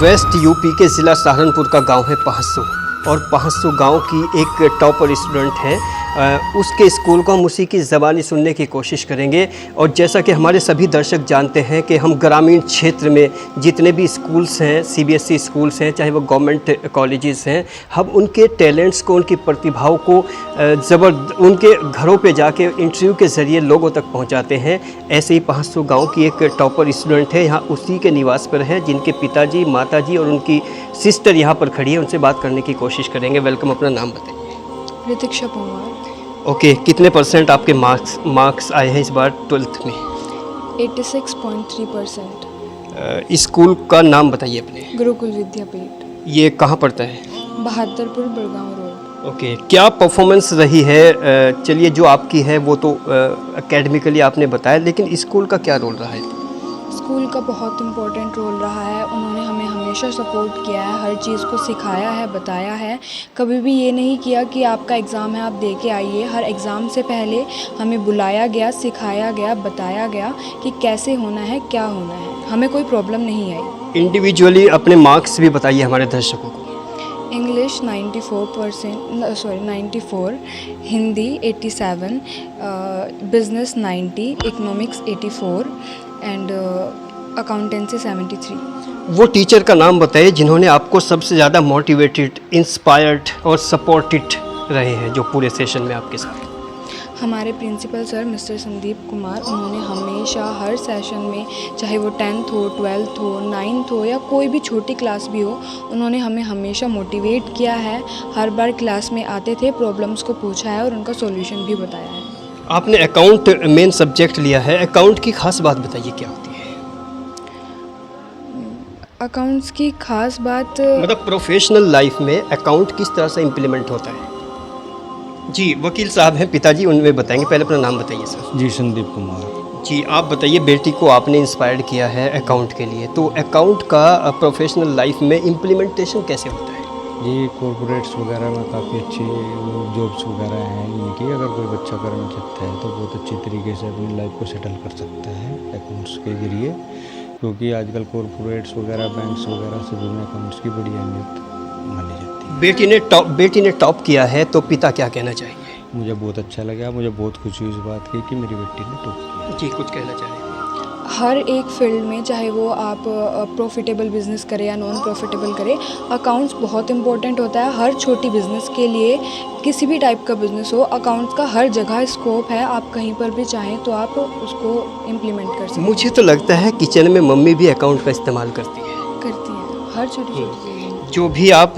West UP के ज़िला सहारनपुर का गांव है पहसू और पहसू गांव की एक टॉपर स्टूडेंट है। उसके स्कूल को हम उसी की ज़बानी सुनने की कोशिश करेंगे। और जैसा कि हमारे सभी दर्शक जानते हैं कि हम ग्रामीण क्षेत्र में जितने भी स्कूल्स हैं, सीबीएसई स्कूल्स हैं, चाहे वो गवर्नमेंट कॉलेजेस हैं, हम उनके टैलेंट्स को, उनकी प्रतिभाओं को उनके घरों पे जाके इंटरव्यू के ज़रिए लोगों तक पहुंचाते हैं। ऐसे ही पहसू गांव की एक टॉपर स्टूडेंट है, यहाँ उसी के निवास पर है, जिनके पिताजी, माताजी और उनकी सिस्टर यहाँ पर खड़ी है। उनसे बात करने की कोशिश करेंगे। वेलकम, अपना नाम बताइए। प्रतीक्षा कुमार। ओके, कितने परसेंट आपके मार्क्स आए हैं इस बार 12th में? 86.3%। स्कूल का नाम बताइए अपने। गुरुकुल विद्यापीठ। ये कहाँ पड़ता है? बहादुरपुर, बड़गांव रोड। ओके, क्या परफॉर्मेंस रही है? चलिए, जो आपकी है वो तो एकेडमिकली आपने बताया, लेकिन स्कूल का क्या रोल रहा है? स्कूल का बहुत इम्पोर्टेंट रोल रहा है। उन्होंने हमें हमेशा सपोर्ट किया है, हर चीज़ को सिखाया है, बताया है। कभी भी ये नहीं किया कि आपका एग्ज़ाम है, आप दे के आइए। हर एग्ज़ाम से पहले हमें बुलाया गया, सिखाया गया, बताया गया कि कैसे होना है, क्या होना है। हमें कोई प्रॉब्लम नहीं आई। इंडिविजुअली अपने मार्क्स भी बताइए हमारे दर्शकों को। English 94%, Hindi 87, business 90, economics 84 and accountancy 73। वो टीचर का नाम बताइए जिन्होंने आपको सबसे ज़्यादा मोटिवेटेड, इंस्पायर्ड और सपोर्टेड रहे हैं, जो पूरे सेशन में आपके साथ। हमारे principal sir mister Sandeep Kumar, उन्होंने हमेशा हर सेशन में, चाहे वो 10th हो, 12th हो, 9th हो या कोई भी छोटी क्लास भी हो, उन्होंने हमें हमेशा मोटिवेट किया है। हर बार क्लास में आते थे, प्रॉब्लम्स को पूछा है और उनका सॉल्यूशन भी बताया है। आपने अकाउंट मेन सब्जेक्ट लिया है, अकाउंट की खास बात बताइए, क्या होती है? अकाउंट्स की खास बात, मतलब प्रोफेशनल लाइफ में अकाउंट किस तरह से इम्प्लीमेंट होता है? जी, वकील साहब हैं पिताजी, उनमें बताएंगे। पहले अपना नाम बताइए सर। जी, संदीप कुमार। जी, आप बताइए, बेटी को आपने इंस्पायर्ड किया है अकाउंट के लिए, तो अकाउंट का प्रोफेशनल लाइफ में इम्प्लीमेंटेशन कैसे होता है? ये कॉरपोरेट्स वगैरह में काफ़ी अच्छी जॉब्स वगैरह हैं इनकी। अगर कोई बच्चा करना चाहता है तो बहुत अच्छी तरीके से अपनी लाइफ को सेटल कर सकता है अकाउंट्स के ज़रिए, क्योंकि आजकल कॉरपोरेट्स वगैरह, बैंक्स वगैरह सभी में अकाउंट्स की बड़ी अहमियत मानी जाती है। बेटी ने टॉप किया है, तो पिता क्या कहना चाहेंगे? मुझे बहुत अच्छा लगा, मुझे बहुत खुशी हुई इस बात की कि मेरी बेटी ने टॉप किया। जी, कुछ कहना चाहेंगे? हर एक फील्ड में, चाहे वो आप प्रॉफिटेबल बिजनेस करें या नॉन प्रॉफिटेबल करें, अकाउंट्स बहुत इंपॉर्टेंट होता है। हर छोटी बिजनेस के लिए, किसी भी टाइप का बिजनेस हो, अकाउंट्स का हर जगह स्कोप है। आप कहीं पर भी चाहें तो आप उसको इम्प्लीमेंट कर सकते हैं। मुझे तो लगता है किचन में मम्मी भी अकाउंट का इस्तेमाल करती है। हर छोटी छोटी चीज़। जो भी आप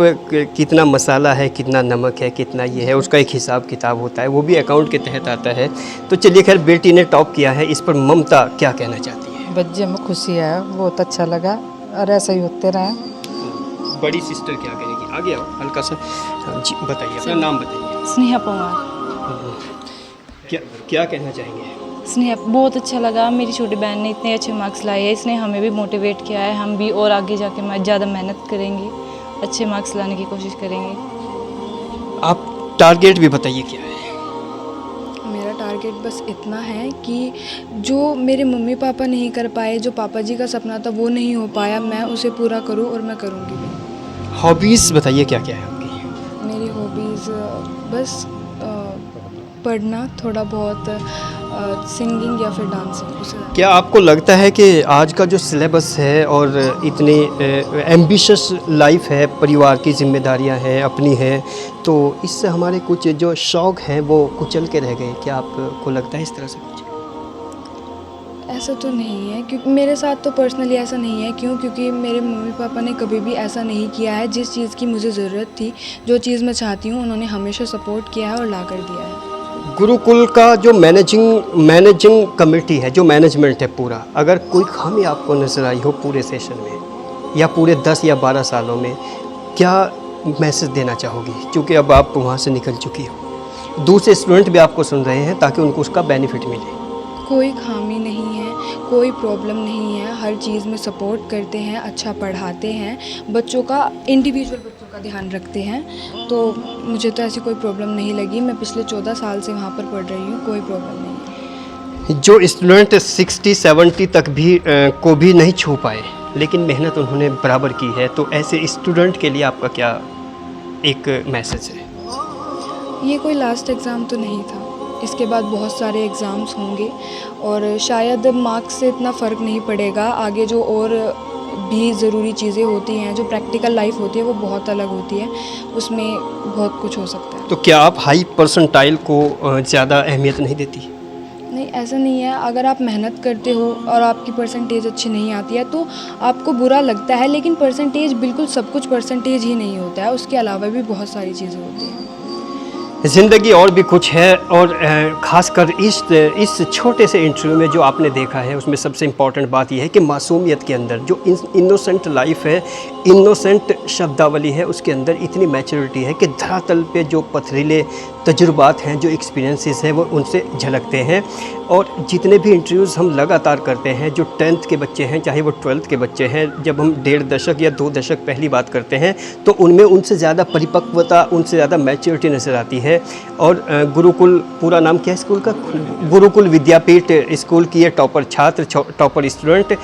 कितना मसाला है, कितना नमक है, कितना ये है, उसका एक हिसाब किताब होता है, वो भी अकाउंट के तहत आता है। तो चलिए, खैर बेटी ने टॉप किया है, इस पर ममता क्या कहना चाहती है? बच्चे में खुशी है, बहुत अच्छा लगा और ऐसा ही होते रहे। बड़ी सिस्टर क्या कहेगी? आगे आओ हल्का सा। जी, बताइए, अपना नाम बताइए। स्नेहा पवार। क्या कहना चाहेंगे? स्नेहा, बहुत अच्छा लगा। मेरी छोटी बहन ने इतने अच्छे मार्क्स लाए हैं, इसने हमें भी मोटिवेट किया है। हम भी और आगे जाके ज़्यादा मेहनत करेंगे, अच्छे मार्क्स लाने की कोशिश करेंगे। आप टारगेट भी बताइए, क्या है? मेरा टारगेट बस इतना है कि जो मेरे मम्मी पापा नहीं कर पाए, जो पापा जी का सपना था वो नहीं हो पाया, मैं उसे पूरा करूं और मैं करूंगी भी। हॉबीज़ बताइए, क्या क्या है आपकी? मेरी हॉबीज़ बस पढ़ना, थोड़ा बहुत सिंगिंग या फिर डांसिंग। क्या आपको लगता है कि आज का जो सिलेबस है और इतनी एम्बिशियस लाइफ है, परिवार की जिम्मेदारियां हैं, अपनी हैं, तो इससे हमारे कुछ जो शौक़ हैं वो कुचल के रह गए? क्या आपको लगता है इस तरह से कुछ? ऐसा तो नहीं है, क्योंकि मेरे साथ तो पर्सनली ऐसा नहीं है। क्योंकि मेरे मम्मी पापा ने कभी भी ऐसा नहीं किया है। जिस चीज़ की मुझे ज़रूरत थी, जो चीज़ मैं चाहती हूँ, उन्होंने हमेशा सपोर्ट किया है और ला कर दिया है। गुरुकुल का जो मैनेजिंग कमेटी है, जो मैनेजमेंट है पूरा, अगर कोई खामी आपको नज़र आई हो पूरे सेशन में या पूरे 10 या 12 सालों में, क्या मैसेज देना चाहोगी? क्योंकि अब आप वहाँ से निकल चुकी हो, दूसरे स्टूडेंट भी आपको सुन रहे हैं, ताकि उनको उसका बेनिफिट मिले। कोई खामी नहीं है, कोई प्रॉब्लम नहीं है। हर चीज़ में सपोर्ट करते हैं, अच्छा पढ़ाते हैं, बच्चों का, इंडिविजुअल बच्चों का ध्यान रखते हैं। तो मुझे तो ऐसी कोई प्रॉब्लम नहीं लगी। मैं पिछले 14 साल से वहाँ पर पढ़ रही हूँ, कोई प्रॉब्लम नहीं है। जो स्टूडेंट 60-70 तक भी को भी नहीं छू पाए, लेकिन मेहनत उन्होंने बराबर की है। तो ऐसे स्टूडेंट के लिए आपका क्या एक मैसेज है? ये कोई लास्ट एग्ज़ाम तो नहीं था, इसके बाद बहुत सारे एग्ज़ाम्स होंगे और शायद मार्क्स से इतना फ़र्क नहीं पड़ेगा। आगे जो और भी ज़रूरी चीज़ें होती हैं, जो प्रैक्टिकल लाइफ होती है, वो बहुत अलग होती है, उसमें बहुत कुछ हो सकता है। तो क्या आप हाई परसेंटाइल को ज़्यादा अहमियत नहीं देती? नहीं, ऐसा नहीं है। अगर आप मेहनत करते हो और आपकी परसेंटेज अच्छी नहीं आती है तो आपको बुरा लगता है, लेकिन परसेंटेज बिल्कुल सब कुछ परसेंटेज ही नहीं होता है, उसके अलावा भी बहुत सारी चीज़ें होती हैं। ज़िंदगी और भी कुछ है और ख़ासकर इस छोटे से इंटरव्यू में जो आपने देखा है उसमें सबसे इम्पॉर्टेंट बात यह है कि मासूमियत के अंदर जो इनोसेंट लाइफ है, इनोसेंट शब्दावली है, उसके अंदर इतनी मैच्योरिटी है कि धरातल पे जो पथरीले तजुर्बात हैं, जो एक्सपीरियंसेस हैं, वो उनसे झलकते हैं। और जितने भी इंटरव्यूज़ हम लगातार करते हैं, जो 10th के बच्चे हैं, चाहे वो 12th के बच्चे हैं, जब हम 1.5 दशक या 2 दशक पहली बात करते हैं तो उनमें उनसे ज़्यादा परिपक्वता, उनसे ज़्यादा मैच्योरिटी नज़र आती है। और गुरुकुल, पूरा नाम क्या है स्कूल का? गुरुकुल विद्यापीठ स्कूल की ये टॉपर छात्र, टॉपर स्टूडेंट,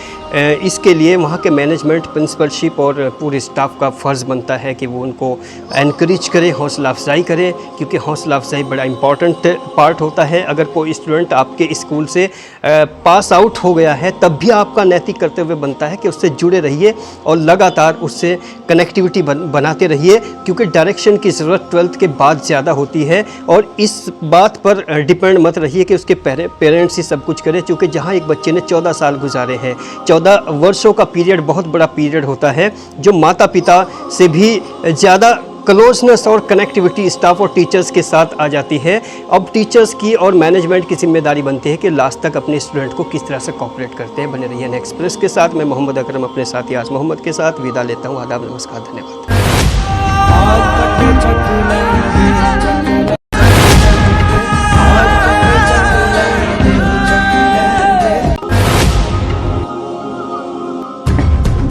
इसके लिए वहाँ के मैनेजमेंट, प्रिंसिपलशिप और पूरे स्टाफ का फ़र्ज़ बनता है कि वो उनको एनकरेज करे, हौसला अफजाई करे, क्योंकि हौसला अफजाई बड़ा इंपॉर्टेंट पार्ट होता है। अगर कोई स्टूडेंट आपके स्कूल से पास आउट हो गया है तब भी आपका नैतिक कर्तव्य बनता है कि उससे जुड़े रहिए और लगातार उससे कनेक्टिविटी बनाते रहिए, क्योंकि डायरेक्शन की ज़रूरत 12th के बाद ज़्यादा होती है। और इस बात पर डिपेंड मत रहिए कि उसके पेरेंट्स ही सब कुछ करें, क्योंकि जहाँ एक बच्चे ने 14 साल गुजारे हैं, 14 वर्षों का पीरियड बहुत बड़ा पीरियड होता है, जो माता पिता से भी ज़्यादा क्लोजनेस और कनेक्टिविटी स्टाफ और टीचर्स के साथ आ जाती है। अब टीचर्स की और मैनेजमेंट की जिम्मेदारी बनती है कि लास्ट तक अपने स्टूडेंट को किस तरह से कोऑपरेट करते हैं। बने रहिए एक्सप्रेस के साथ। मैं मोहम्मद अकरम अपने साथी आज मोहम्मद के साथ विदा लेता हूँ। आदाब, नमस्कार, धन्यवाद।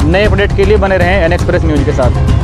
नए अपडेट के लिए बने रहें एन एक्सप्रेस न्यूज़ के साथ।